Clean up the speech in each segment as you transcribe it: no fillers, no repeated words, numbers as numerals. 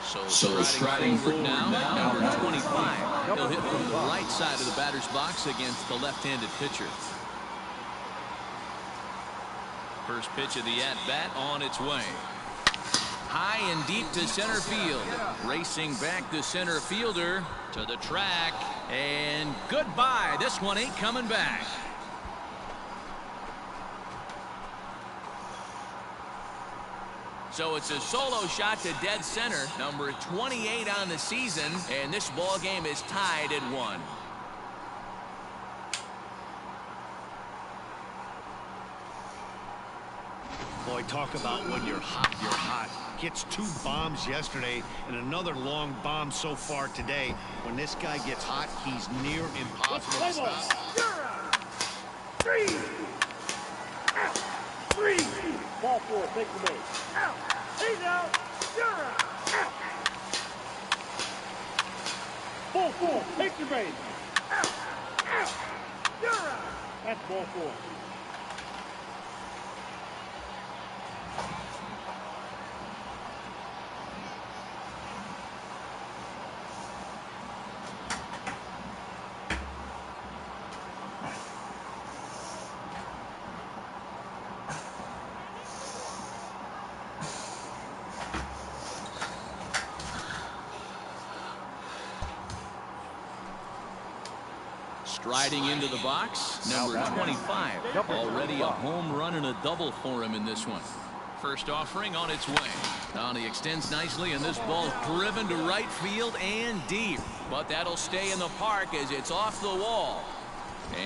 So striding forward now, number 25. He'll hit from the right side of the batter's box against the left-handed pitcher. First pitch of the at-bat on its way. High and deep to center field. Racing back the center fielder to the track. And goodbye. This one ain't coming back. So it's a solo shot to dead center. Number 28 on the season. And this ball game is tied at 1. Boy, talk about when you're hot, you're hot. Gets 2 bombs yesterday and another long bomb so far today. When this guy gets hot, he's near impossible to stop. 3. Out. 3. Ball 4, take the base. Out. He's out. You're out. Out. Ball 4, take the base. Out. Out. You're out. That's ball 4. Striding into the box, number 25. Already a home run and a double for him in this one. First offering on its way. Now he extends nicely, and this ball's driven to right field and deep. But that'll stay in the park as it's off the wall.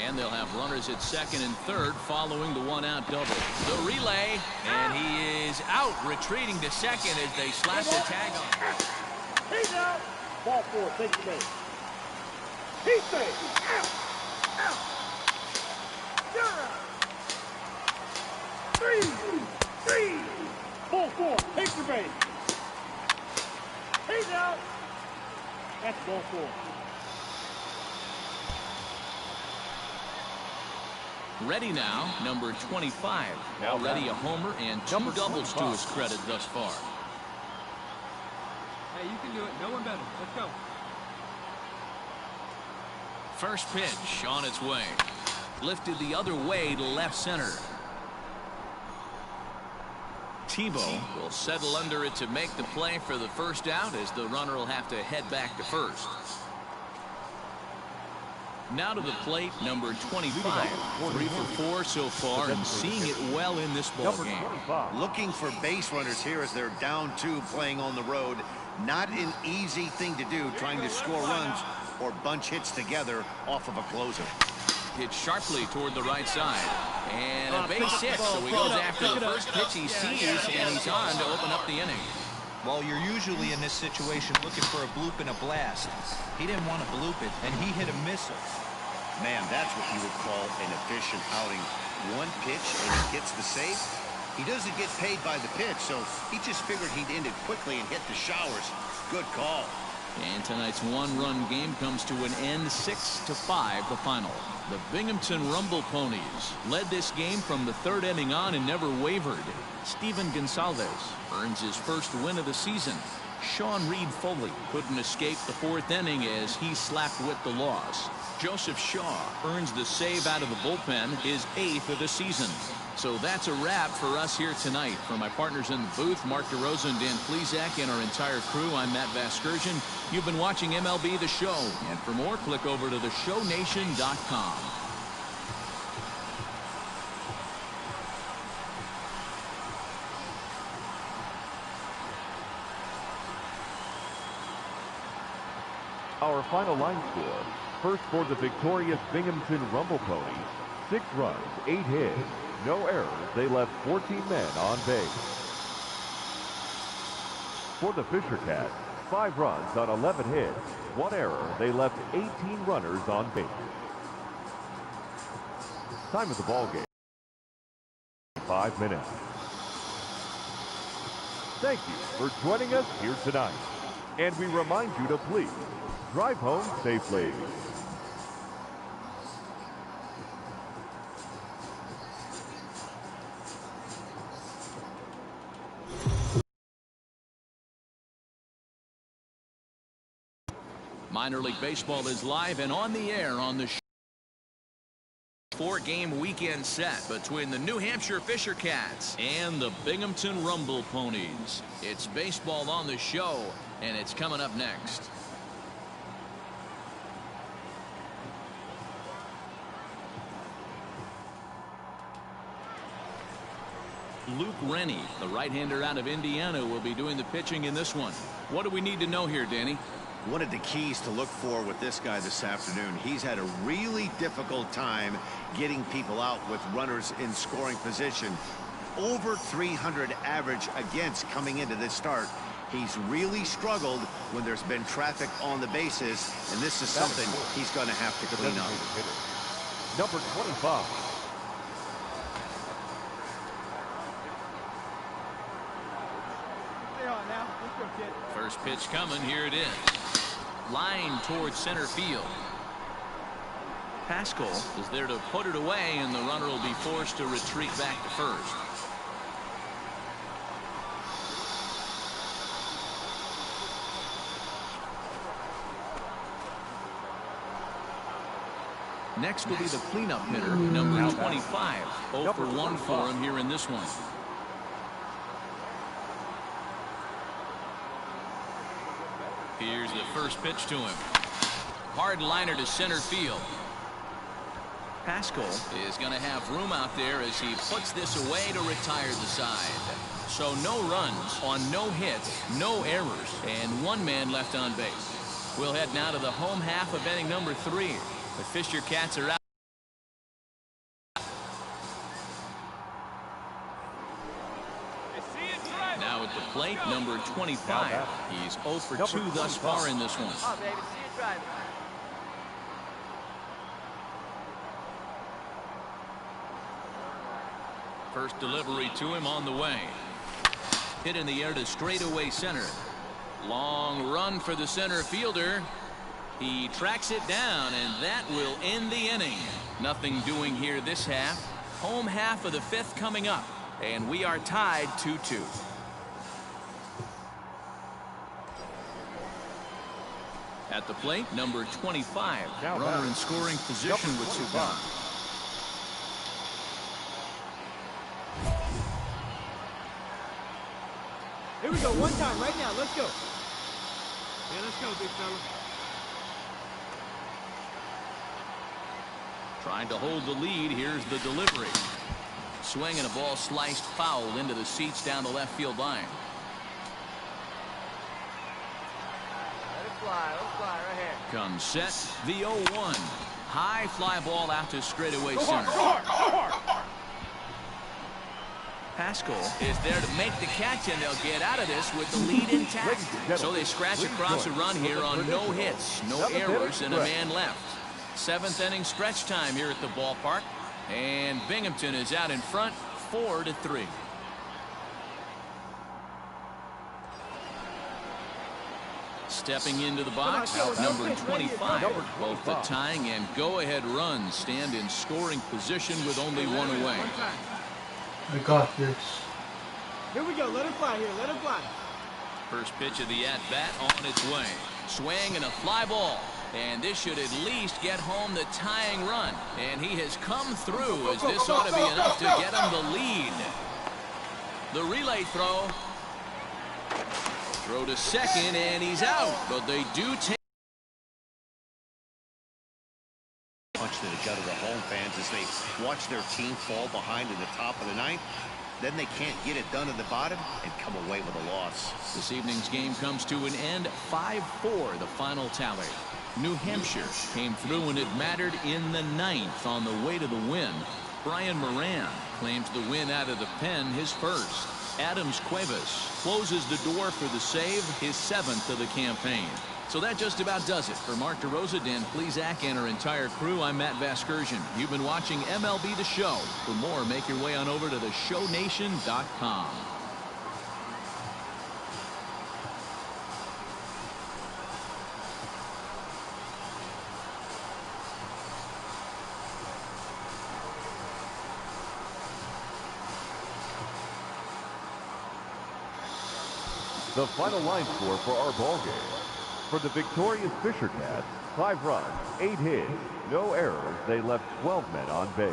And they'll have runners at second and third following the one-out double. The relay, and he is out, retreating to second as they slap the tag on. He's out. Ball 4, take the base. He's safe. Out. Out. You're out. 3. Ball 4, take the base. He's out. That's ball 4. Ready now, number 25. Already a homer and 2 doubles to his credit thus far. Hey, you can do it. No one better. Let's go. First pitch on its way. Lifted the other way to left center. Tebow will settle under it to make the play for the first out, as the runner will have to head back to first. Now to the plate, number 25. 3 for 4 so far, and seeing it well in this ball game. Looking for base runners here as they're down 2 playing on the road. Not an easy thing to do, trying to score runs or bunch hits together off of a closer. Hit sharply toward the right side. And a base hit, so he goes after the first pitch he sees, and he's on to open up the inning. Well, you're usually in this situation looking for a bloop and a blast. He didn't want to bloop it, and he hit a missile. Man, that's what you would call an efficient outing. 1 pitch and he gets the save. He doesn't get paid by the pitch, so he just figured he'd end it quickly and hit the showers. Good call. And tonight's 1-run game comes to an end, 6-5 the final. The Binghamton Rumble Ponies led this game from the 3rd inning on and never wavered. Steven Gonsalves earns his first win of the season. Sean Reed Foley couldn't escape the 4th inning as he slapped with the loss. Joseph Shaw earns the save out of the bullpen, his 8th of the season. So that's a wrap for us here tonight. For my partners in the booth, Mark DeRosa and Dan Plesac, and our entire crew, I'm Matt Vasgersian. You've been watching MLB The Show. And for more, click over to theshownation.com. Our final line score. First for the victorious Binghamton Rumble Ponies. 6 runs, 8 hits, no errors. They left 14 men on base. For the Fisher Cats, 5 runs on 11 hits, 1 error. They left 18 runners on base. Time of the ball game, 5 minutes. Thank you for joining us here tonight. And we remind you to please drive home safely. Minor League Baseball is live and on the air on the four-game weekend set between the New Hampshire Fisher Cats and the Binghamton Rumble Ponies. It's baseball on the show, and it's coming up next. Luke Rennie, the right-hander out of Indiana, will be doing the pitching in this one. What do we need to know here, Danny? One of the keys to look for with this guy this afternoon, he's had a really difficult time getting people out with runners in scoring position. Over 300 average against coming into this start. He's really struggled when there's been traffic on the bases, and this is something he's going to have to clean up. Number 25. First pitch coming. Here it is. Line towards center field. Pascal is there to put it away, and the runner will be forced to retreat back to first. Next will be the cleanup hitter, number 25. 0 for 1 for him here in this one. Here's the first pitch to him. Hard liner to center field. Pascal is going to have room out there as he puts this away to retire the side. So no runs on no hits, no errors, and one man left on base. We'll head now to the home half of inning number 3. The Fisher Cats are out. Now at the plate, number 25. He's 0 for 2 thus far in this one. First delivery to him on the way. Hit in the air to straightaway center. Long run for the center fielder. He tracks it down, and that will end the inning. Nothing doing here this half. Home half of the 5th coming up, and we are tied 2-2. At the plate, number 25. Runner in scoring position with 2 gone. Here we go, one time, right now, let's go. Yeah, let's go, big fella. Trying to hold the lead. Here's the delivery. Swing and a ball sliced foul into the seats down the left field line. Let it fly right here. Comes set, the 0-1. High fly ball out to straightaway center. Pascal is there to make the catch, and they'll get out of this with the lead intact. So they scratch across a run here on no hits, no errors, and a man left. 7th inning stretch time here at the ballpark, and Binghamton is out in front 4-3. Stepping into the box, number 25. Both the tying and go-ahead runs stand in scoring position with only one away. I got this. Here we go, let it fly here, let it fly. First pitch of the at-bat on its way. Swing and a fly ball. And this should at least get home the tying run. And he has come through, as this ought to be enough to get him the lead. The relay throw. Throw to second, and he's out. But they do take Punch to the gut of the home fans as they watch their team fall behind in the top of the 9th. Then they can't get it done in the bottom and come away with a loss. This evening's game comes to an end. 5-4 the final tally. New Hampshire came through and it mattered in the 9th on the way to the win. Brian Moran claims the win out of the pen, his first. Adams Cuevas closes the door for the save, his 7th of the campaign. So that just about does it. For Mark DeRosa, Dan Plesac, and our entire crew, I'm Matt Vasgersian. You've been watching MLB The Show. For more, make your way on over to theshownation.com. The final line score for our ball game. For the victorious Fisher Cats, 5 runs, 8 hits, no errors. They left 12 men on base.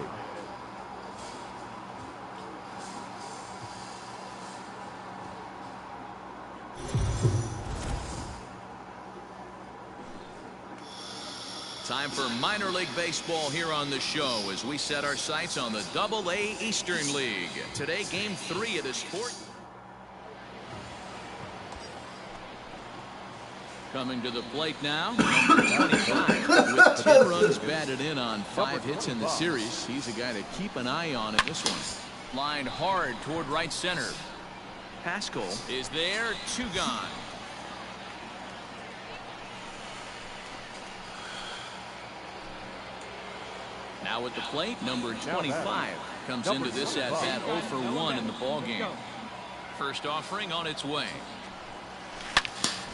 Time for minor league baseball here on the show as we set our sights on the Double-A Eastern League. Today, Game 3 of the sport. Coming to the plate now, number 25. With 10 runs batted in on 5 hits in the series, he's a guy to keep an eye on in this one. Lined hard toward right center. Pascal is there, 2 gone. Now at the plate, number 25 comes into this at-bat 0 for 1 in the ballgame. First offering on its way.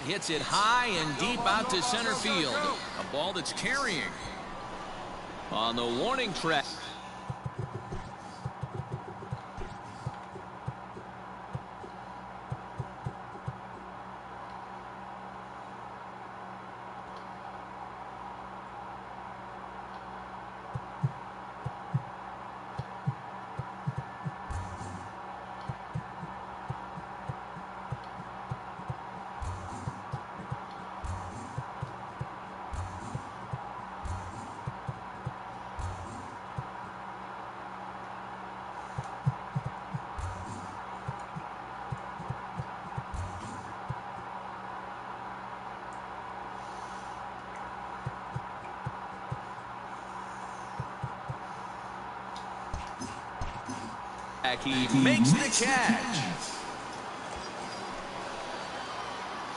Hits it high and deep out to center field. A ball that's carrying. On the warning track. He makes the catch.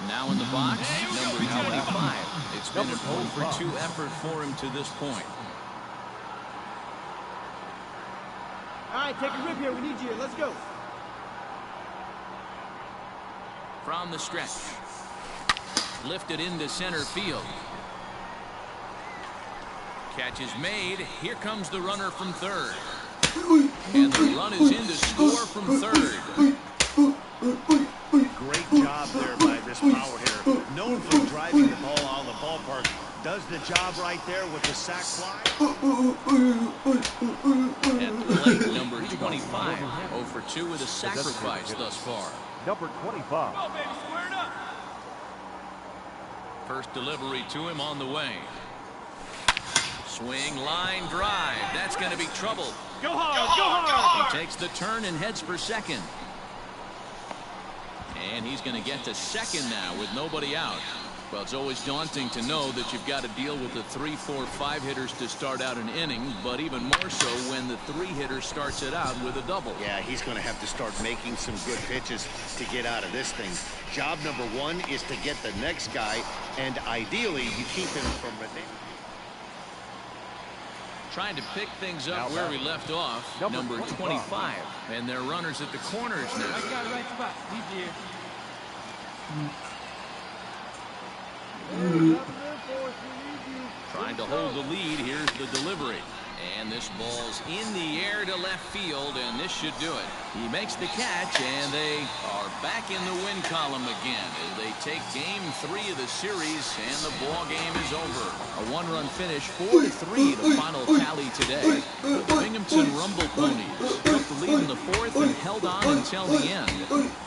Now in the box, number 25. It's been an 0 for 2 effort for him to this point. All right, take a rip here. We need you. Let's go. From the stretch. Lifted into center field. Catch is made. Here comes the runner from third. And the run is in to score from third. Great job there by this power hitter. Known for driving the ball out of the ballpark. Does the job right there with the sac fly. At the plate, number 25. 0 for 2 with a sacrifice thus far. Number 25. Go, baby, square it up. First delivery to him on the way. Swing, line, drive. That's going to be trouble. Go hard, go hard. He takes the turn and heads for second. And he's going to get to second now with nobody out. Well, it's always daunting to know that you've got to deal with the 3, 4, 5 hitters to start out an inning, but even more so when the 3 hitter starts it out with a double. Yeah, he's going to have to start making some good pitches to get out of this thing. Job number 1 is to get the next guy, and ideally you keep him from a... Trying to pick things up where we left off, number 25. And they're runners at the corners now. I got it right spot. Need you. Trying to hold the lead. Here's the delivery. And this ball's in the air to left field, and this should do it. He makes the catch, and they are back in the win column again as they take Game 3 of the series, and the ball game is over. A 1-run finish, 4-3, the final tally today. The Binghamton Rumble Ponies took the lead in the 4th and held on until the end.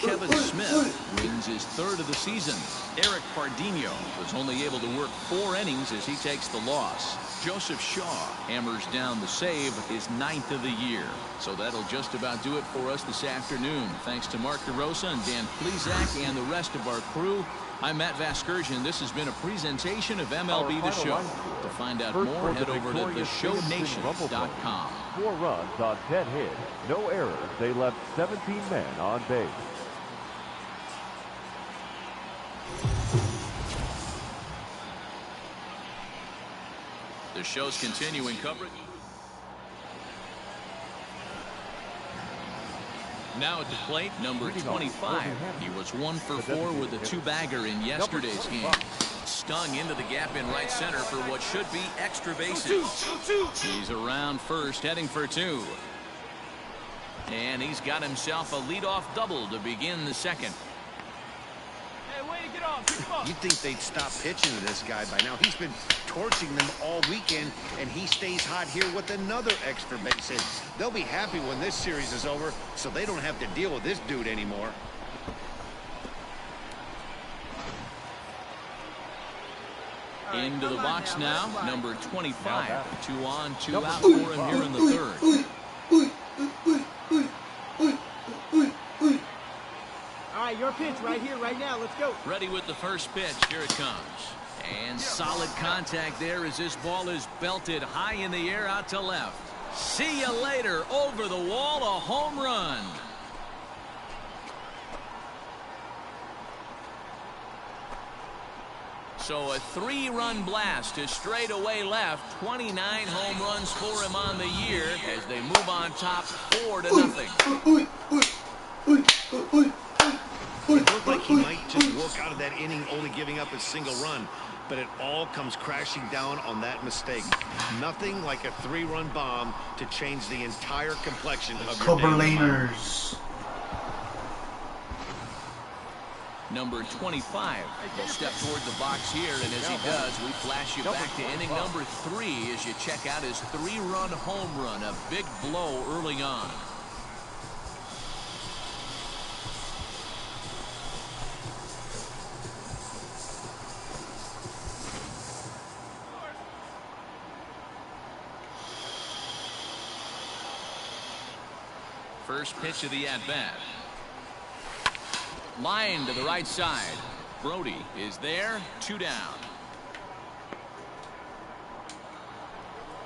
Kevin Smith wins his 3rd of the season. Eric Pardinho was only able to work 4 innings as he takes the loss. Joseph Shaw hammers down the save, his 9th of the year. So that'll just about do it for us this afternoon. Thanks to Mark DeRosa and Dan Plesac and the rest of our crew. I'm Matt Vasgersian. This has been a presentation of MLB The Show. To find out more, head over to theshownation.com. 4 runs on 10 hits, no errors. They left 17 men on base. The show's continuing coverage. Now at the plate, number 25. He was 1 for 4 with a 2-bagger in yesterday's game. Stung into the gap in right center for what should be extra bases. He's around first, heading for 2. And he's got himself a leadoff double to begin the 2nd. Hey, way to get You'd think they'd stop pitching to this guy by now. He's been torching them all weekend, and he stays hot here with another extra base hit. They'll be happy when this series is over, so they don't have to deal with this dude anymore. Into the box now, number 25. 2 on, 2 out for him here in the third. All right, your pitch right here, right now. Let's go. Ready with the first pitch. Here it comes. And solid contact there as this ball is belted high in the air out to left. See you later. Over the wall, a home run. So a 3-run blast to straightaway left. 29 home runs for him on the year as they move on top 4-0. It looked like he might just walk out of that inning only giving up a single run, but it all comes crashing down on that mistake. Nothing like a 3-run bomb to change the entire complexion of your Laners. Number 25 will step toward the box here, and as he does, we flash you back to inning number 3 as you check out his 3-run home run, a big blow early on. First pitch of the at-bat. Line to the right side. Brody is there. 2 down.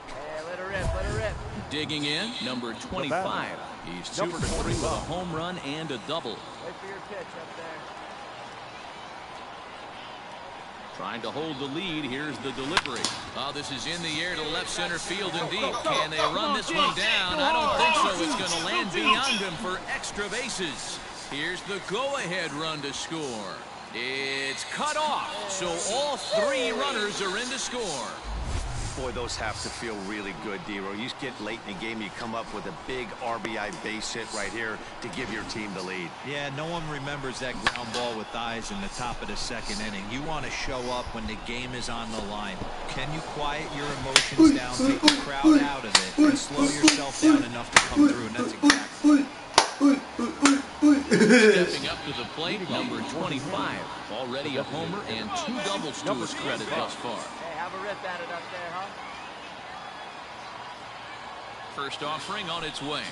Hey, let her rip, let her rip. Digging in, number 25. He's 2 for 3 with a home run and a double. Wait for your pitch up there. Trying to hold the lead. Here's the delivery. Oh, this is in the air to left center field and deep. Can they run this one down? I don't think so. It's going to land beyond him for extra bases. Here's the go-ahead run to score. It's cut off, so all 3 runners are in to score. Boy, those have to feel really good, Dero. You get late in the game, you come up with a big RBI base hit right here to give your team the lead. Yeah, no one remembers that ground ball with eyes in the top of the 2nd inning. You want to show up when the game is on the line. Can you quiet your emotions down, take the crowd out of it, and slow yourself down enough to come through? And that's exactly. Stepping up to the plate, number 25. Already a homer and 2 doubles to his credit thus far. Hey, have a rip at it up there, huh? First offering on its way.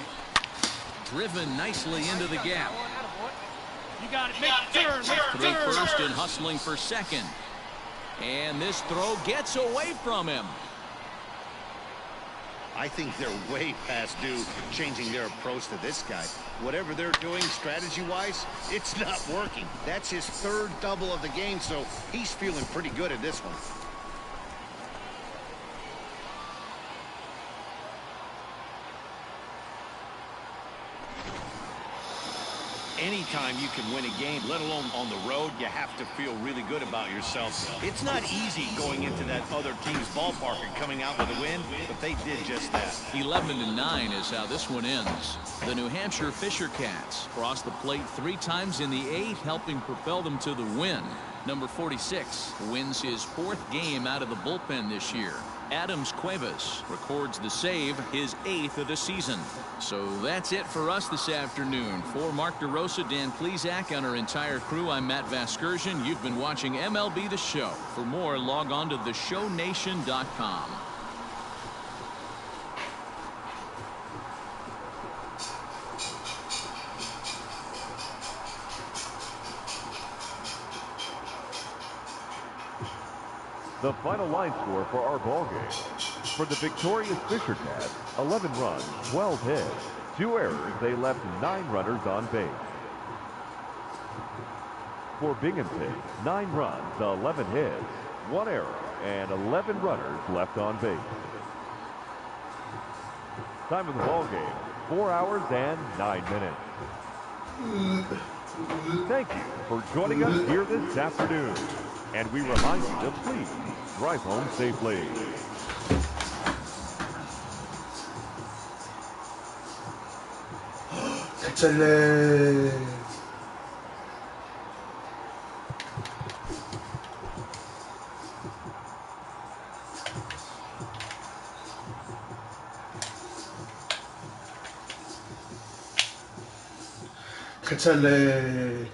Driven nicely into the gap. You got it. Make a turn. Through first and hustling for second. And this throw gets away from him. I think they're way past due changing their approach to this guy. Whatever they're doing strategy-wise, it's not working. That's his 3rd double of the game, so he's feeling pretty good at this one. Anytime you can win a game, let alone on the road, you have to feel really good about yourself. It's not easy going into that other team's ballpark and coming out with a win, but they did just that. 11-9 is how this one ends. The New Hampshire Fisher Cats cross the plate 3 times in the 8th, helping propel them to the win. Number 46 wins his 4th game out of the bullpen this year. Adams Cuevas records the save, his 8th of the season. So that's it for us this afternoon. For Mark DeRosa, Dan Plesac, and our entire crew, I'm Matt Vasgersian. You've been watching MLB The Show. For more, log on to theshownation.com. The final line score for our ball game. For the victorious Fisher Cats, 11 runs, 12 hits, 2 errors. They left 9 runners on base. For Binghamton, 9 runs, 11 hits, 1 error, and 11 runners left on base. Time of the ball game, 4 hours and 9 minutes. Thank you for joining us here this afternoon. And we remind you to please drive home safely. Excellent. que echarle...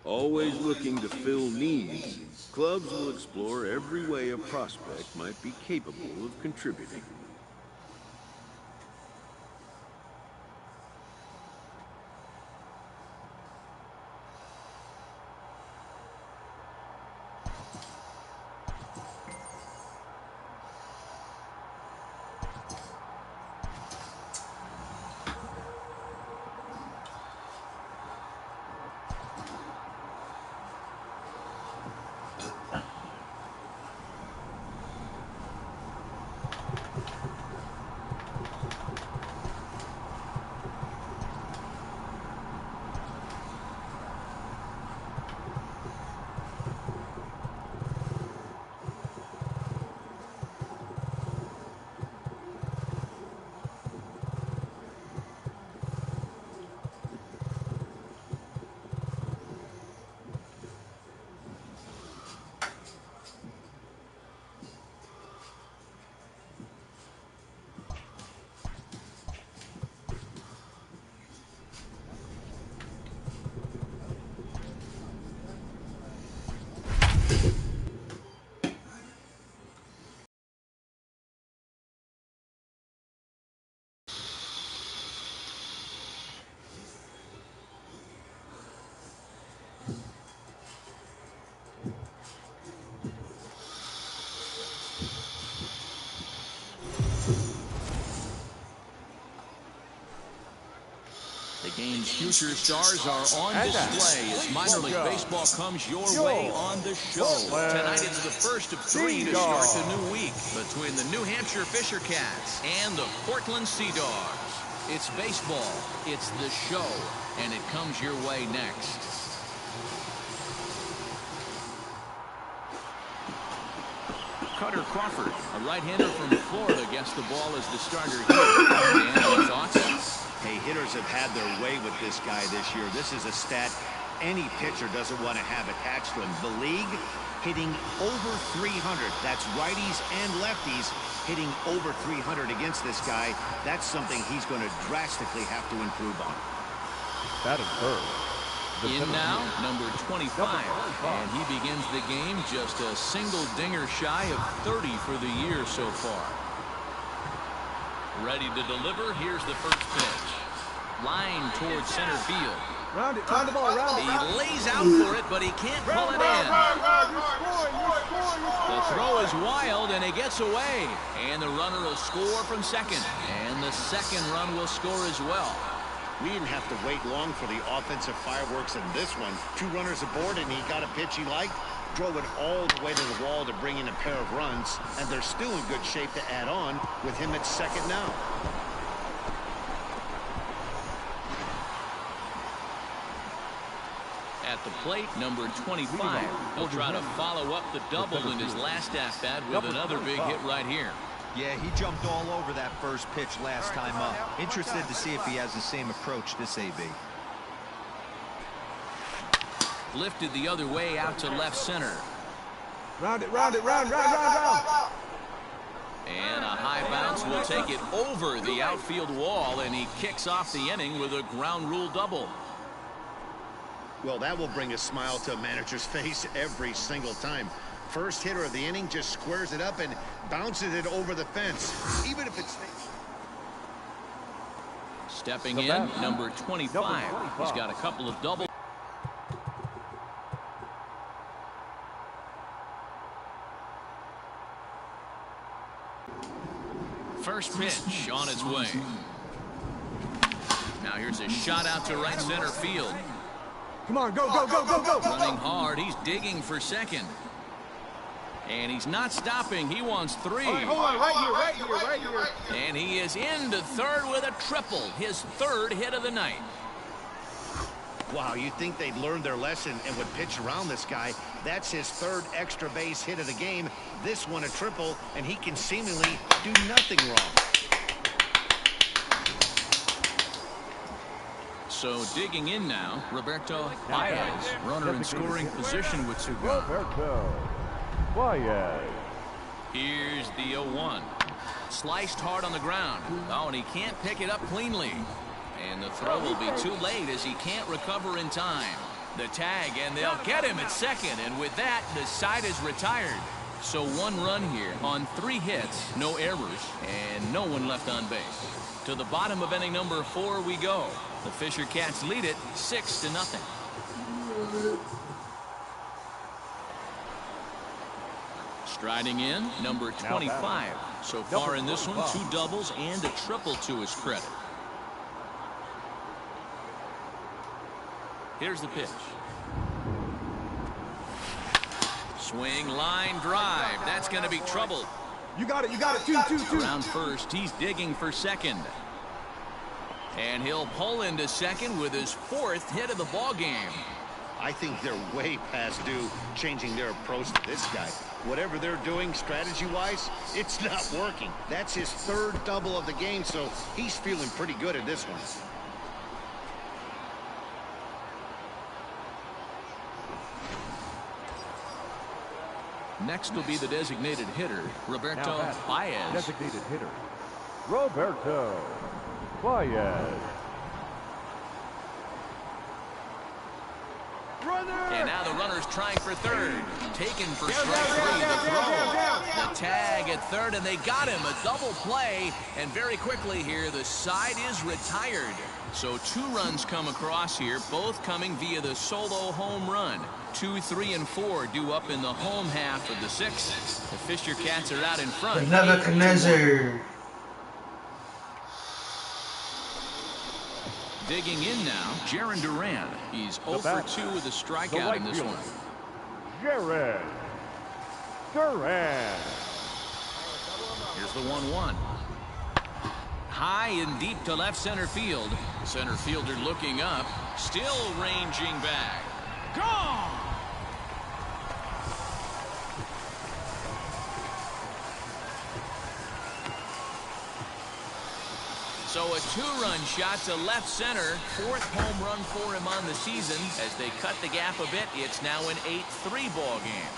Always looking to fill needs, clubs will explore every way a prospect might be capable of contributing. The game's future stars are on display as minor league baseball comes your way on the show. Tonight it's the first of 3 to start the new week between the New Hampshire Fisher Cats and the Portland Sea Dogs. It's baseball, it's the show, and it comes your way next. Cutter Crawford, a right-hander from Florida, gets the ball as the starter here. Dan, any thoughts? Hey, hitters have had their way with this guy this year. This is a stat any pitcher doesn't want to have attached to him. The league hitting over 300. That's righties and lefties hitting over 300 against this guy. That's something he's going to drastically have to improve on. Batting third. In now, number 25, and he begins the game just a single dinger shy of 30 for the year so far. Ready to deliver. Here's the first pitch. Line towards center field. Round it, round the ball, round it. He lays out for it, but he can't pull it in. The throw is wild, and it gets away. And the runner will score from second. And the second run will score as well. We didn't have to wait long for the offensive fireworks in this one. 2 runners aboard, and he got a pitch he liked. Drove it all the way to the wall to bring in a pair of runs, and they're still in good shape to add on with him at second now. At the plate, number 25. He'll try to follow up the double in his last at-bat with another big hit right here. Yeah, he jumped all over that first pitch last time up. Interested to see if he has the same approach this AB. Lifted the other way out to left center. Round it, round it, round. And a high bounce will take it over the outfield wall, and he kicks off the inning with a ground rule double. Well, that will bring a smile to a manager's face every single time. First hitter of the inning just squares it up and bounces it over the fence, even if it's... Stepping in, number 25. He's got a couple of doubles. First pitch on its way. Now here's a shot out to right center field. Come on, go. Running hard, he's digging for second. And he's not stopping. He wants 3. Hold on, right here. And he is into third with a triple. His 3rd hit of the night. Wow, you'd think they'd learned their lesson and would pitch around this guy. That's his third extra base hit of the game. This one a triple, and he can seemingly do nothing wrong. So digging in now, Roberto Baez, runner in scoring position with 2 gone. Roberto Baez. Here's the 0-1. Sliced hard on the ground. Oh, and he can't pick it up cleanly. And the throw will be too late as he can't recover in time. The tag, and they'll get him at second. And with that, the side is retired. So 1 run here on 3 hits, no errors, and no one left on base. To the bottom of inning number 4 we go. The Fisher Cats lead it 6-0. Striding in, number 25. So far in this one, 2 doubles and a triple to his credit. Here's the pitch. Swing, line, drive. That's going to be trouble. You got it, 2-2-2. Around first, he's digging for second. And he'll pull into second with his 4th hit of the ball game. I think they're way past due changing their approach to this guy. Whatever they're doing strategy-wise, it's not working. That's his 3rd double of the game, so he's feeling pretty good at this one. Next will be the designated hitter, Roberto Baez. Designated hitter, Roberto Baez. And now the runner's trying for third. Taken for strike 3. The throw. The tag at third, and they got him. A double play. And very quickly here, the side is retired. So 2 runs come across here, both coming via the solo home run. 2, 3, and 4 due up in the home half of the 6th. The Fisher Cats are out in front. Nebuchadnezzar. Digging in now, Jarren Duran. He's 0 for 2 with a strikeout in this one. Jarren Duran. Here's the 1-1. High and deep to left center field. Center fielder looking up, still ranging back. Gone! So a 2-run shot to left center. 4th home run for him on the season. As they cut the gap a bit, it's now an 8-3 ball game.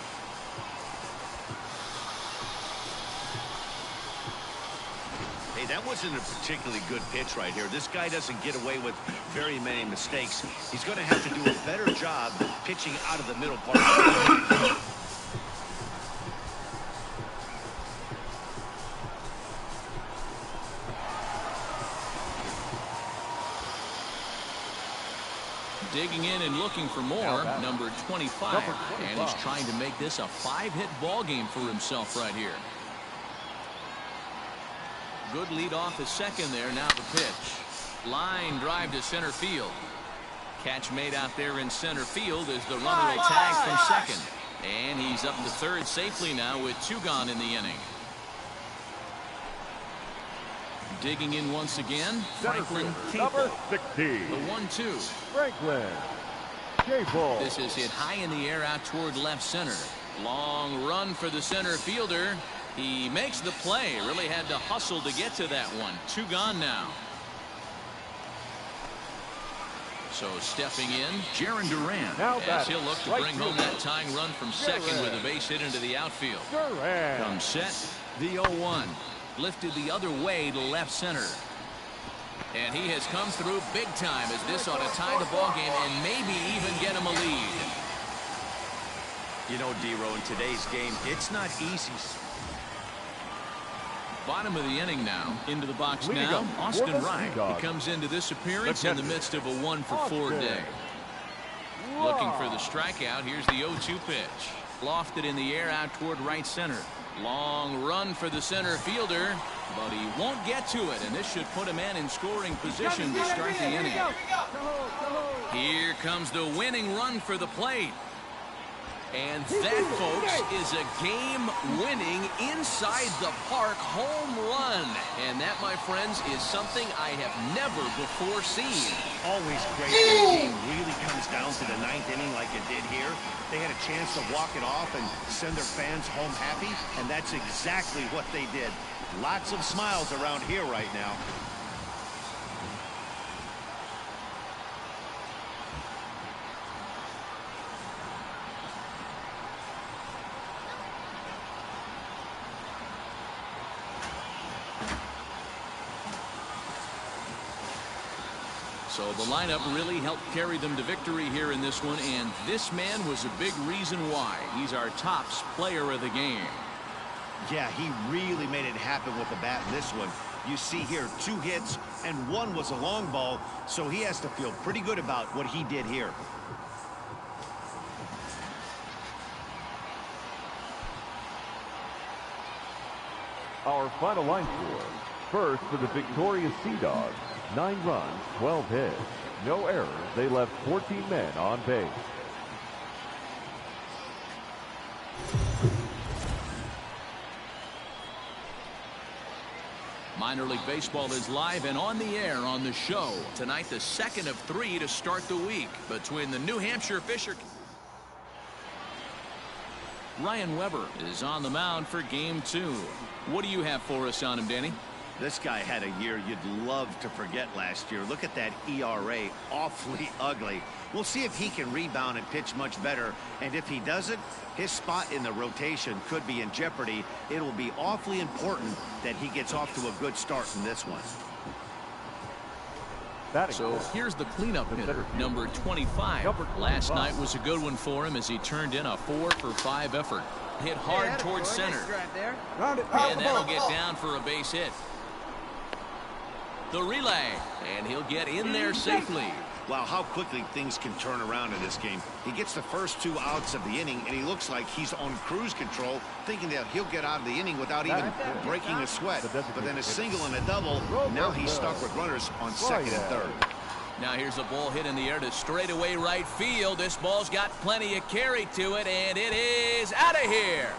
Hey, that wasn't a particularly good pitch right here. This guy doesn't get away with very many mistakes. He's going to have to do a better job pitching out of the middle part. Digging in and looking for more, number 25. And he's trying to make this a 5-hit ball game for himself right here. Good lead off the second there. Now the pitch. Line drive to center field. Catch made out there in center field as the runner will tag from second. And he's up to third safely now with 2 gone in the inning. Digging in once again, Franklin Number Capel. 16. The 1-2. Franklin Capel. This is hit high in the air out toward left center. Long run for the center fielder. He makes the play. Really had to hustle to get to that one. 2 gone now. So stepping in, Jarren Duran. As he'll look to bring home that tying run from second with a base hit into the outfield. Comes set, the 0-1. Lifted the other way to left center. And he has come through big time as this ought to tie the ball game and maybe even get him a lead. You know, D-Row, in today's game, it's not easy. Bottom of the inning now. Into the box now, Austin Wright. He comes into this appearance in the midst of a 1-for-4 day. Looking for the strikeout. Here's the 0-2 pitch. Lofted in the air out toward right center. Long run for the center fielder, but he won't get to it, and this should put a man in scoring position to start the inning. Here comes the winning run for the plate. And that, folks, is a game-winning inside-the-park home run. And that, my friends, is something I have never before seen. Always great when the game really comes down to the ninth inning like it did here. They had a chance to walk it off and send their fans home happy, and that's exactly what they did. Lots of smiles around here right now. So the lineup really helped carry them to victory here in this one, and this man was a big reason why. He's our top player of the game. Yeah, he really made it happen with the bat in this one. You see here 2 hits, and 1 was a long ball, so he has to feel pretty good about what he did here. Our final line score. First for the victorious Sea Dogs. 9 runs, 12 hits. No errors. They left 14 men on base. Minor League Baseball is live and on the air on the show. Tonight, the second of 3 to start the week between the New Hampshire Fisher. Ryan Weber is on the mound for game 2. What do you have for us on him, Danny? This guy had a year you'd love to forget last year. Look at that ERA, awfully ugly. We'll see if he can rebound and pitch much better. And if he doesn't, his spot in the rotation could be in jeopardy. It will be awfully important that he gets off to a good start in this one. So here's the cleanup hitter, number 25. Last night was a good one for him as he turned in a 4-for-5 effort. Hit hard towards center. And that'll get down for a base hit. The relay, and he'll get in there safely. Wow, how quickly things can turn around in this game. He gets the first 2 outs of the inning, and he looks like he's on cruise control, thinking that he'll get out of the inning without even breaking a sweat. But then a single and a double, now he's stuck with runners on second and third. Now here's a ball hit in the air to straightaway right field. This ball's got plenty of carry to it, and it is out of here.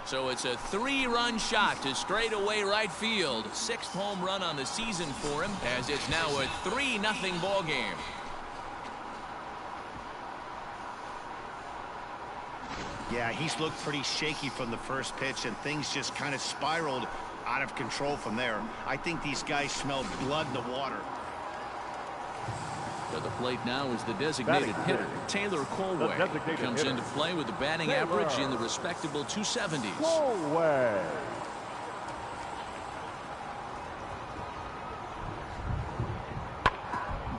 So it's a 3-run shot to straightaway right field. 6th home run on the season for him, as it's now a 3-0 ball game. Yeah, he's looked pretty shaky from the first pitch, and things just kind of spiraled out of control from there. I think these guys smelled blood in the water. At the plate now is the designated hitter, Taylor Colway. Comes into play with the batting average in the respectable 270s. Colway.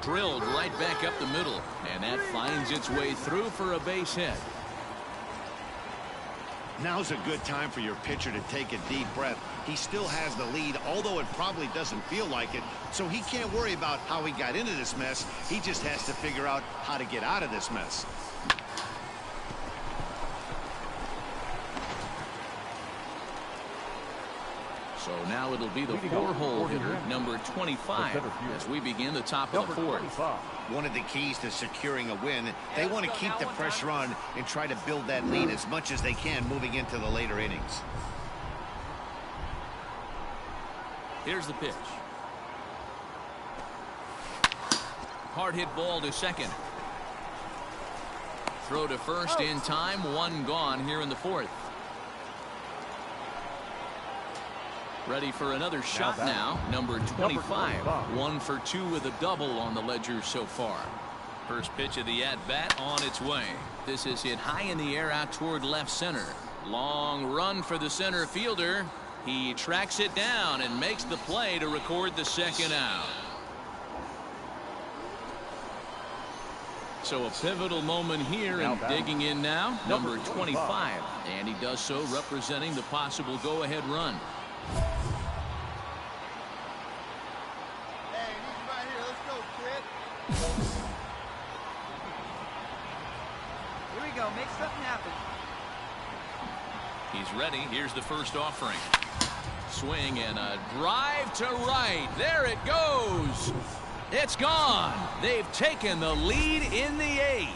Drilled right back up the middle, and that finds its way through for a base hit. Now's a good time for your pitcher to take a deep breath. He still has the lead, although it probably doesn't feel like it, so he can't worry about how he got into this mess. He just has to figure out how to get out of this mess. So now it'll be the 4-hole hitter, number 25, as we begin the top of the 4th. One of the keys to securing a win, they want to keep the pressure on and try to build that lead as much as they can moving into the later innings. Here's the pitch. Hard hit ball to second. Throw to first in time. 1 gone here in the 4th. Ready for another shot now. Number 25. 1 for 2 with a double on the ledger so far. First pitch of the at-bat on its way. This is hit high in the air out toward left center. Long run for the center fielder. He tracks it down and makes the play to record the 2nd out. So a pivotal moment here, and digging in now, number 25. And he does so representing the possible go-ahead run. Hey, he's right here. Let's go, kid. Here we go. Make something happen. He's ready. Here's the first offering. Swing and a drive to right. There it goes. It's gone. They've taken the lead in the 8th.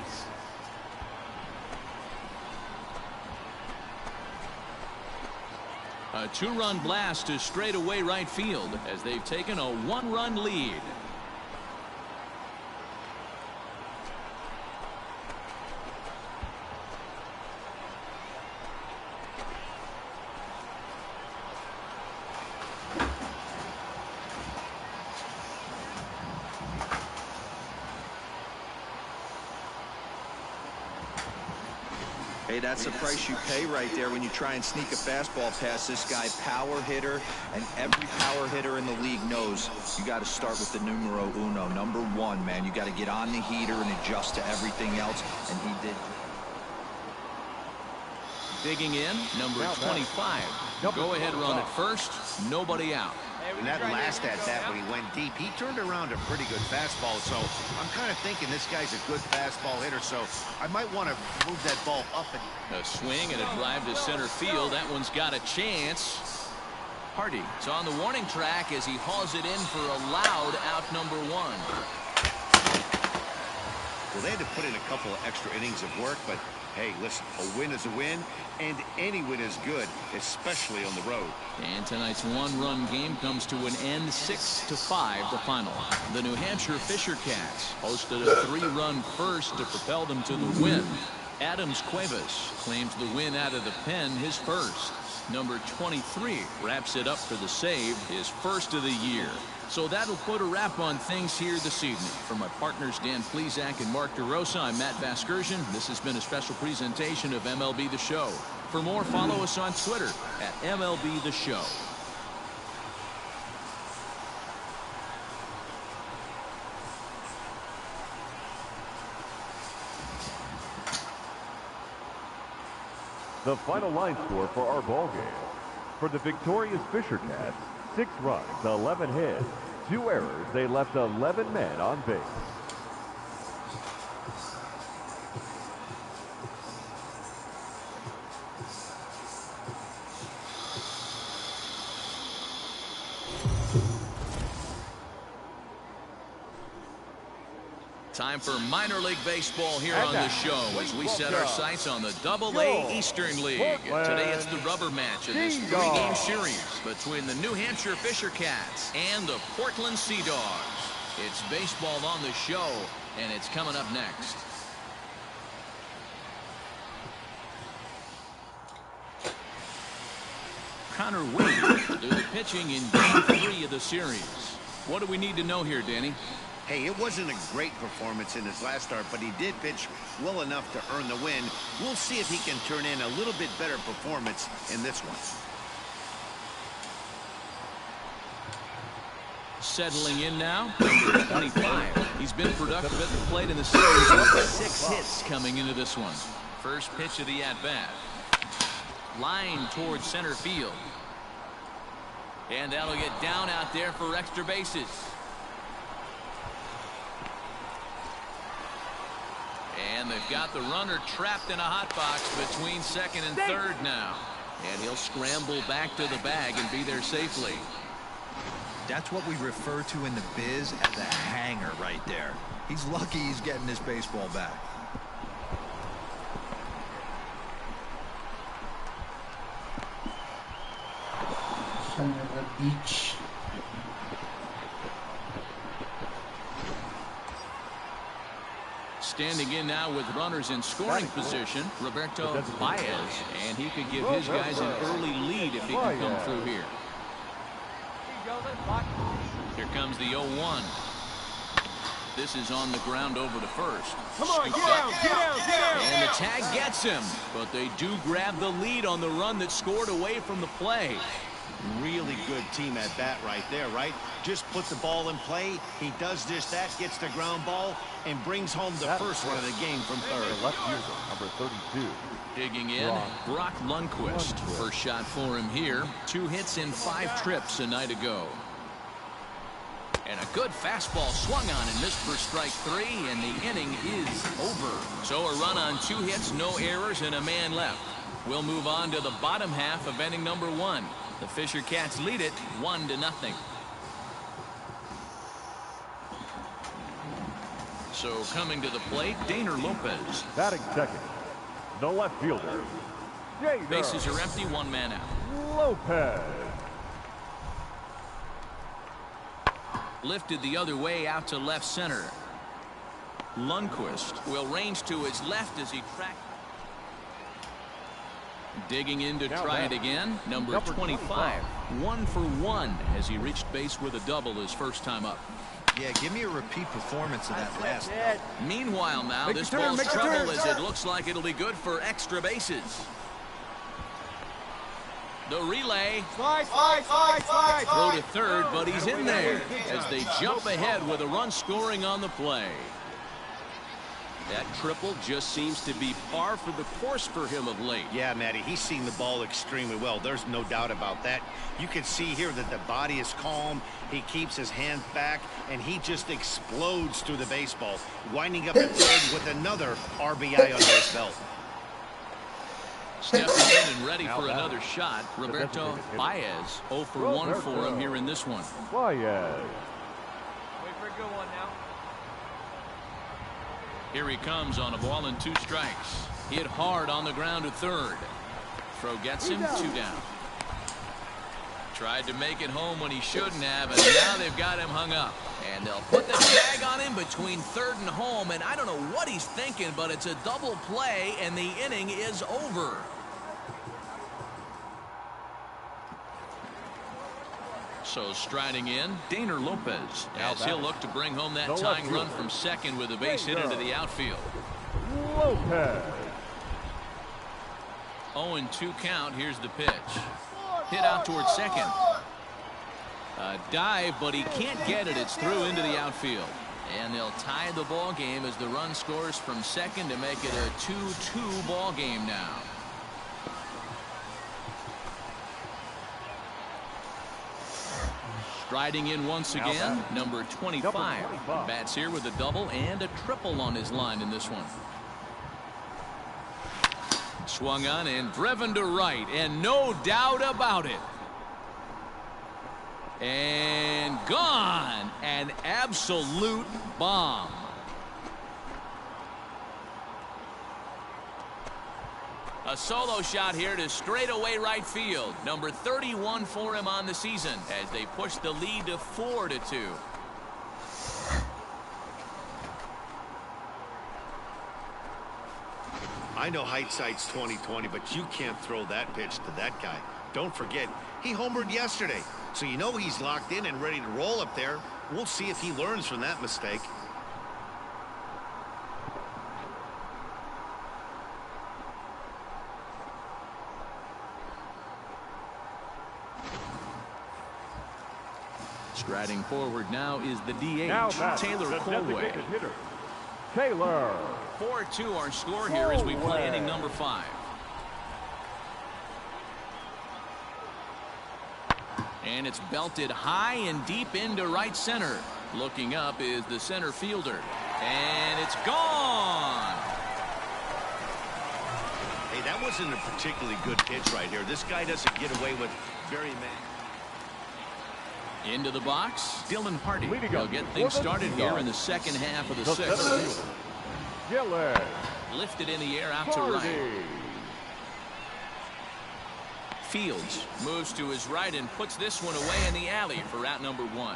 A 2-run blast to straightaway right field as they've taken a 1-run lead. Hey, that's the price you pay right there when you try and sneak a fastball past this guy. Power hitter, and every power hitter in the league knows you got to start with the numero uno, number 1, man. You got to get on the heater and adjust to everything else, and he did. Digging in, number 25. Go-ahead run at first, nobody out. And that last at-bat when he went deep, he turned around a pretty good fastball. So I'm kind of thinking this guy's a good fastball hitter, so I might want to move that ball up. A swing and a drive to center field. That one's got a chance. Hardy is on the warning track as he hauls it in for a loud out number 1. Well, they had to put in a couple of extra innings of work, but hey, listen, a win is a win, and any win is good, especially on the road. And tonight's 1-run game comes to an end, 6-5 the final. The New Hampshire Fisher Cats hosted a 3-run first to propel them to the win. Adams Cuevas claims the win out of the pen, his first. Number 23 wraps it up for the save, his first of the year. So that'll put a wrap on things here this evening. For my partners Dan Plesac and Mark DeRosa, I'm Matt Vasgersian. This has been a special presentation of MLB The Show. For more, follow us on Twitter at MLB The Show. The final line score for our ball game. For the victorious Fisher Cats, 6 runs, 11 hits, 2 errors. They left 11 men on base. Time for minor league baseball here on the show as we set our sights on the Double-A Eastern League. Today it's the rubber match in this 3-game series between the New Hampshire Fisher Cats and the Portland Sea Dogs. It's baseball on the show, and it's coming up next. Connor Wade do the pitching in Game 3 of the series. What do we need to know here, Danny? Hey, it wasn't a great performance in his last start, but he did pitch well enough to earn the win. We'll see if he can turn in a little bit better performance in this one. Settling in now, number 25. He's been productive at the plate in the series with 6 hits coming into this one. First pitch of the at-bat. Line towards center field. And that'll get down out there for extra bases. And they've got the runner trapped in a hot box between second and third now. And he'll scramble back to the bag and be there safely. That's what we refer to in the biz as a hanger right there. He's lucky he's getting this baseball back. Another beach. Standing in now with runners in scoring position, Roberto Baez, and he could give his guys an early lead if he can come through here. Here comes the 0-1. This is on the ground over to first. Come on, get down, get down, get down. And the tag gets him, but they do grab the lead on the run that scored away from the play. Really good team at bat right there, right? Just put the ball in play. He does just that, gets the ground ball, and brings home the first run of the game from third. Left user, number 32. Digging in, Brock Lundquist. First shot for him here. 2 hits in 5 trips a night ago. And a good fastball swung on and missed for strike 3, and the inning is over. So a run on 2 hits, no errors, and a man left. We'll move on to the bottom half of inning number 1. The Fisher Cats lead it 1-0. So coming to the plate, Daner Lopez. Batting second, the left fielder, Daner Bases are empty, one man out. Lopez. Lifted the other way out to left center. Lundqvist will range to his left as he tracks. Digging in to try it again. Number 25. 1 for 1 as he reached base with a double his first time up. Yeah, give me a repeat performance of that last. Meanwhile now, this ball's trouble as it looks like it'll be good for extra bases. The relay. Throw to third, but he's in there as they jump ahead with a run scoring on the play. That triple just seems to be par for the course for him of late. Yeah, Matty, he's seeing the ball extremely well. There's no doubt about that. You can see here that the body is calm. He keeps his hand back, and he just explodes through the baseball, winding up at third with another RBI under his belt. Stepping in and ready for another shot, Roberto Baez. 0 for 1 for him here in this one. Baez. Wait for a good one now. Here he comes on a ball and 2 strikes. Hit hard on the ground to third. Throw gets him 2 down. Tried to make it home when he shouldn't have, and now they've got him hung up. And they'll put the tag on him between third and home, and I don't know what he's thinking, but it's a double play, and the inning is over. So striding in, Daner Lopez, as he'll look to bring home that tying run from second with a base hit into the outfield. Lopez. 0-2 count. Here's the pitch. Hit out towards second. A dive, but he can't get it. It's through into the outfield. And they'll tie the ball game as the run scores from second to make it a 2-2 ball game now. Striding in once again, number 25. Bats here with a double and a triple on his line in this one. Swung on and driven to right, and no doubt about it. And gone. An absolute bomb. A solo shot here to straightaway right field. Number 31 for him on the season as they push the lead to 4-2. I know hindsight's 20/20, but you can't throw that pitch to that guy. Don't forget, he homered yesterday, so you know he's locked in and ready to roll up there. We'll see if he learns from that mistake. Striding forward now is the DH, Taylor the Colway. hitter, Taylor. 4-2 our score here as we play inning number 5. And it's belted high and deep into right center. Looking up is the center fielder. And it's gone. Hey, that wasn't a particularly good pitch right here. This guy doesn't get away with very many. Into the box, Dylan Hardy. He'll get things started here in the second half of the 6th. Gillen. Lifted in the air out to right. Fields moves to his right and puts this one away in the alley for out number 1.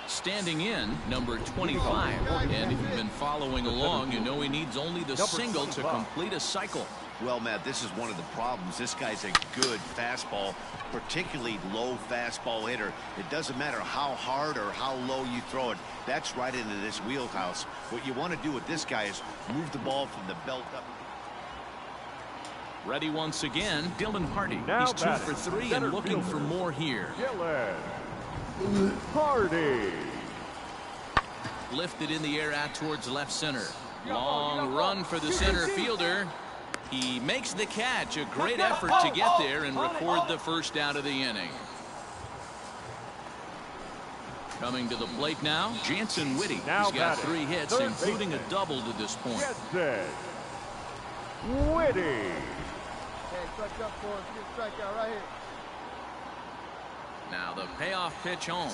Standing in, number 25. And if you've been following along, you know he needs only the single to complete a cycle. Well, Matt, this is one of the problems. This guy's a good fastball, particularly low fastball hitter. It doesn't matter how hard or how low you throw it. That's right into this wheelhouse. What you want to do with this guy is move the ball from the belt up. Ready once again, Dylan Hardy. He's 2 for 3 and looking for more here. Gillen. Hardy. Lifted in the air out towards left center. Long run for the center fielder. He makes the catch. A great effort to get there and record the first out of the inning. Coming to the plate now, Jansen Whitty. He's got 3 hits, including a double to this point. Whitty. Hey, strike up for us. Get a strikeout right here. Now the payoff pitch home.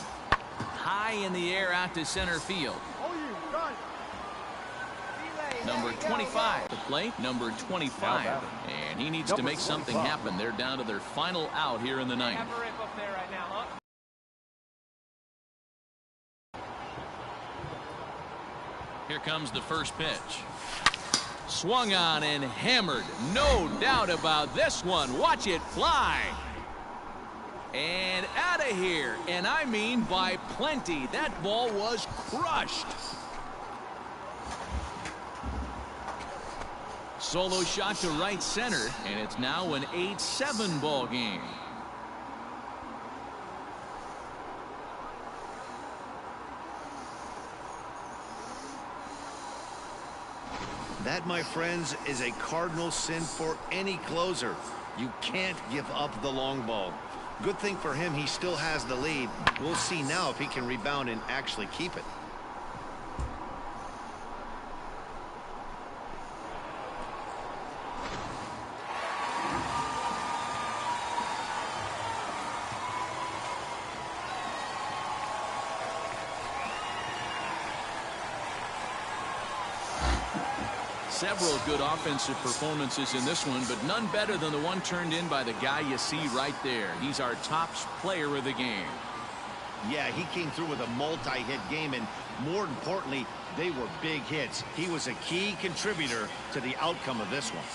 High in the air out to center field. Oh, you run. Number 25 to play. Number 25. And he needs to make something happen. They're down to their final out here in the ninth. Here comes the first pitch. Swung on and hammered. No doubt about this one. Watch it fly. And out of here. And I mean by plenty. That ball was crushed. Solo shot to right center. And it's now an 8-7 ball game. That, my friends, is a cardinal sin for any closer. You can't give up the long ball. Good thing for him, he still has the lead. We'll see now if he can rebound and actually keep it. Several good offensive performances in this one, but none better than the one turned in by the guy you see right there. He's our top player of the game. Yeah, he came through with a multi-hit game, and more importantly, they were big hits. He was a key contributor to the outcome of this one.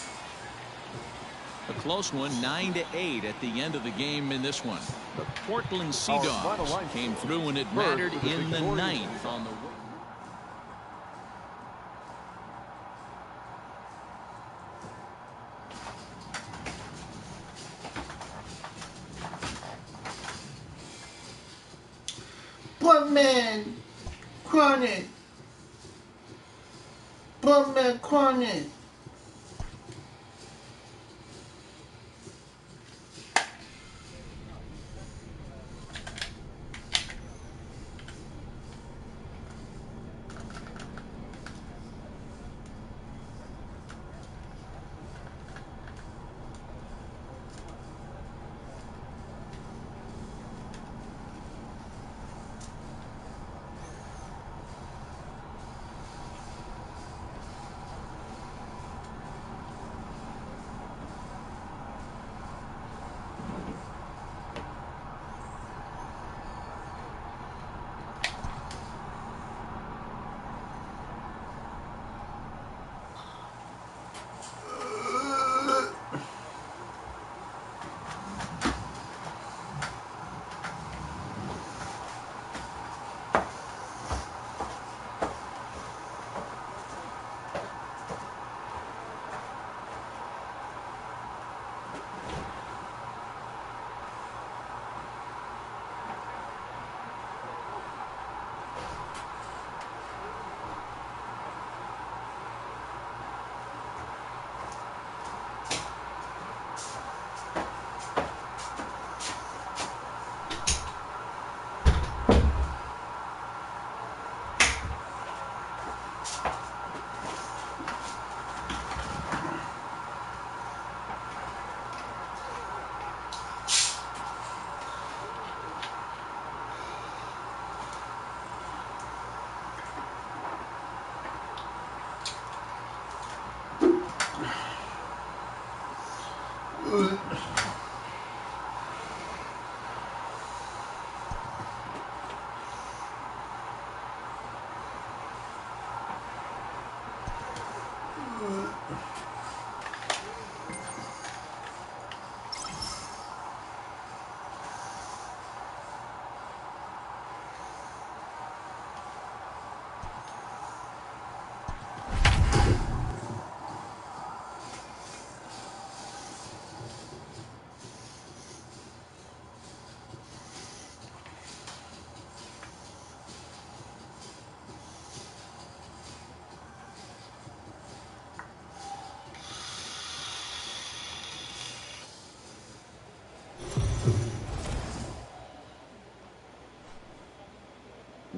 A close one, 9-8 at the end of the game in this one. The Portland Sea Dogs came through when it mattered in the ninth on the Buttman Chronic. Buttman Chronic.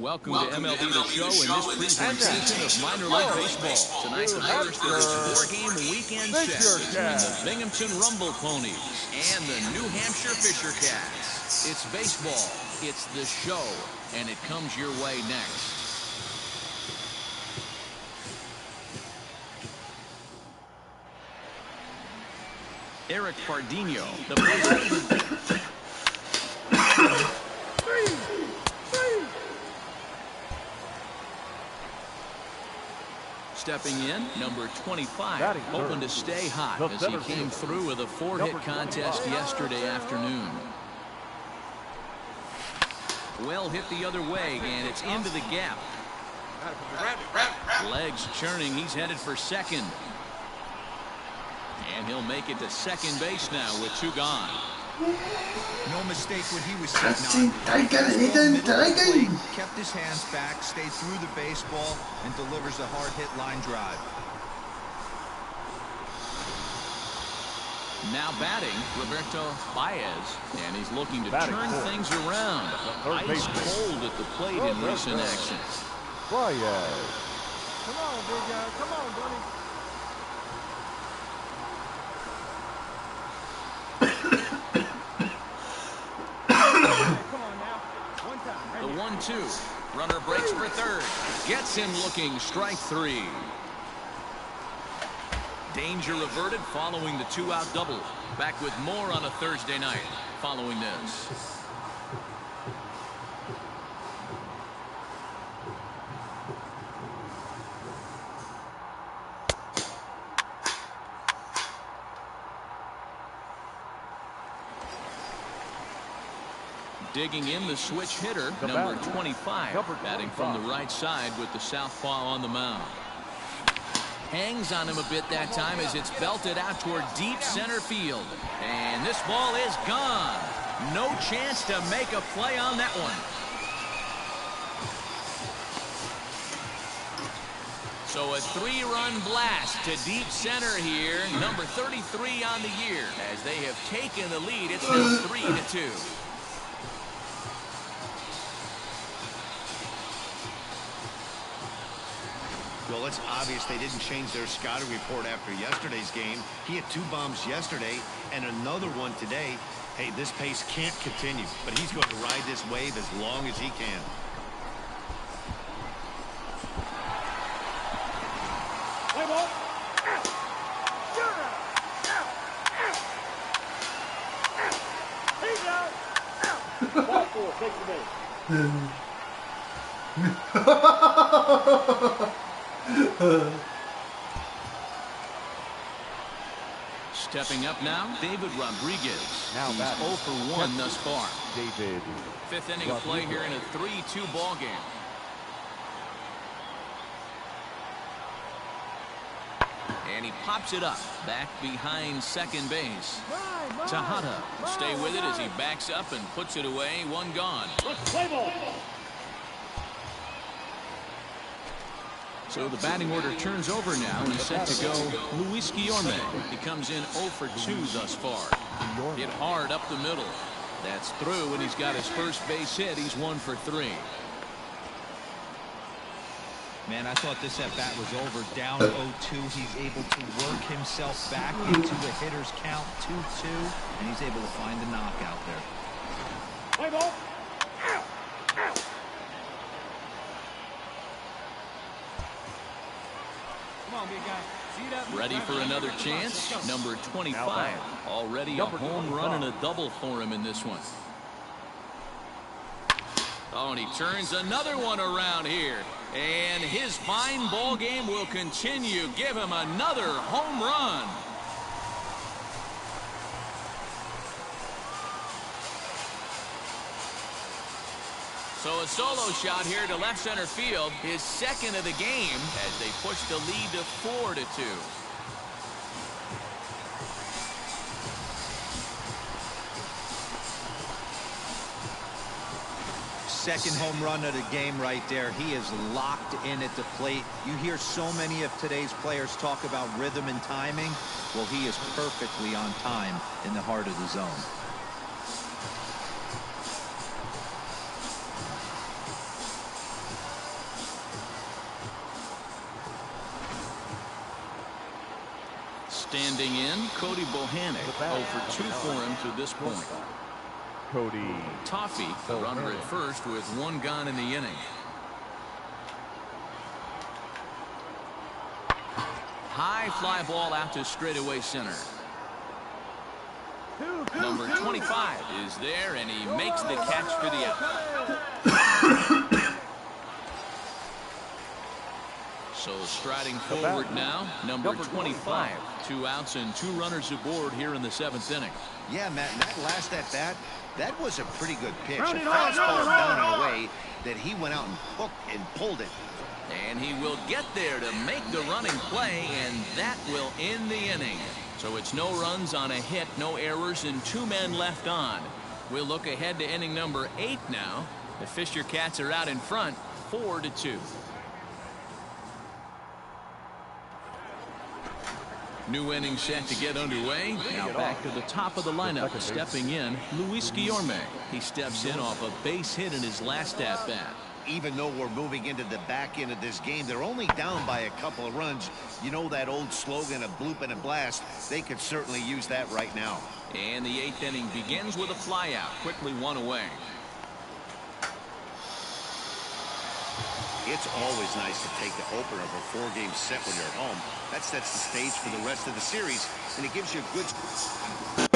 Welcome to MLB The Show in this presentation of minor league baseball. Tonight's the first of this four-game weekend set between the Binghamton Rumble Ponies and the New Hampshire Fisher Cats. It's baseball, it's the show, and it comes your way next. Eric Pardinho, the first. Stepping in, number 25, hoping to stay hot as he came through with a 4-hit contest yesterday afternoon. Well hit the other way, and it's into the gap. Legs churning, he's headed for second. And he'll make it to second base now with 2 gone. No mistake what he was sitting on. Kept his hands back, stayed through the baseball, and delivers a hard-hit line drive. Now batting, Roberto Baez, and he's looking to turn things around. Ice cold at the plate in recent action. Baez. Come on, big guy. Come on, buddy. The 1-2. Runner breaks for third. Gets him looking. Strike 3. Danger averted following the 2-out double. Back with more on a Thursday night following this. Digging in the switch hitter, number 25, batting from the right side with the southpaw on the mound. Hangs on him a bit that time as it's belted out toward deep center field. And this ball is gone. No chance to make a play on that one. So a 3-run blast to deep center here. Number 33 on the year. As they have taken the lead, it's now 3-2. Well, it's obvious they didn't change their scouting report after yesterday's game. He had 2 bombs yesterday and another one today. Hey, this pace can't continue, but he's going to ride this wave as long as he can. Play ball. You're out. He's out. Ball 4, take the base. Stepping up now, David Rodriguez. Now he's 0 for 1 thus far. David. 5th inning of play here in a 3-2 ball game. And he pops it up back behind second base. Tejada will stay with it as he backs up and puts it away. 1 gone. Let's play ball. So the batting order turns over now and is set to go Luis Guillorme. He comes in 0 for 2 thus far. Hit hard up the middle. That's through, and he's got his first base hit. He's 1 for 3. Man, I thought this at-bat was over. Down 0-2. He's able to work himself back into the hitter's count 2-2, and he's able to find the knockout there. Play ball. Ready for another chance. Number 25. Already a home run and a double for him in this one. Oh, and he turns another one around here. And his fine ball game will continue. Give him another home run. So a solo shot here to left center field, his second of the game as they push the lead to 4-2. Second home run of the game right there. He is locked in at the plate. You hear so many of today's players talk about rhythm and timing. Well, he is perfectly on time in the heart of the zone. Standing in, Cody Bohannon. 0 for 2 for him to this point. Cody Toffee, the runner at first, with 1 gone in the inning. High fly ball out to straightaway center. Number 25 is there, and he makes the catch for the out. So striding forward now, number 25. 2 outs and 2 runners aboard here in the 7th inning. Yeah, Matt, and that last at bat, that was a pretty good pitch. A fastball down and away that he went out and hooked and pulled it. And he will get there to make the running play, and that will end the inning. So it's no runs on a hit, no errors, and 2 men left on. We'll look ahead to inning number 8 now. The Fisher Cats are out in front, 4-2. New inning set to get underway. Now back to the top of the lineup. Stepping in, Luis Guillorme. He steps in off a base hit in his last at-bat. Even though we're moving into the back end of this game, they're only down by a couple of runs. You know that old slogan of bloop and a blast? They could certainly use that right now. And the 8th inning begins with a flyout. Quickly 1 away. It's always nice to take the opener of a 4-game set when you're at home. That sets the stage for the rest of the series, and it gives you a good...